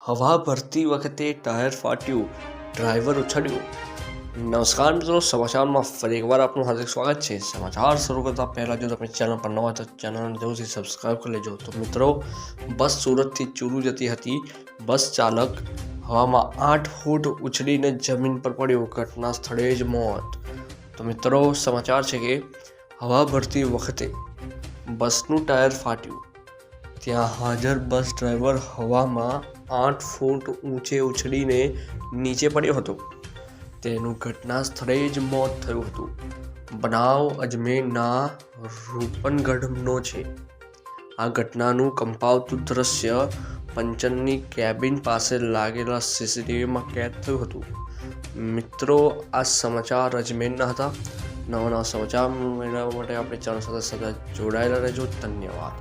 હવા ભરતી વખતે ટાયર ફાટ્યું, ડ્રાઈવર ઉછળ્યો। નમસ્કાર મિત્રો, સમાચારમાં ફરી એકવાર આપનું હાર્દિક સ્વાગત છે। સમાચાર શરૂ કરતા પહેલાં જો તમે ચેનલ પર નવા તો ચેનલને જરૂરથી સબસ્ક્રાઈબ કરી લેજો। તો મિત્રો, બસ સુરતથી ચૂરુ જતી હતી। બસ ચાલક હવામાં 8 ફૂટ ઉછળીને જમીન પર પડ્યો, ઘટના સ્થળે જ મોત। તો મિત્રો, સમાચાર છે કે હવા ભરતી વખતે બસનું ટાયર ફાટ્યું। ત્યાં હાજર બસ ડ્રાઈવર હવામાં 8 ફૂટ ઊંચે ઉછળીને નીચે પડ્યો હતો। તેનું ઘટના સ્થળે જ મોત થયું હતું। બનાવ અજમેરના રૂપનગઢનો છે। આ ઘટનાનું કંપાવતું દ્રશ્ય પંચરની કેબિન પાસે લાગેલા સીસીટીવીમાં કેદ થયું હતું। મિત્રો, આ સમાચાર અજમેરના હતા। નવા સમાચાર મેળવવા માટે આપણે ચેનલ સાથે સતત જોડાયેલા રહેજો। ધન્યવાદ।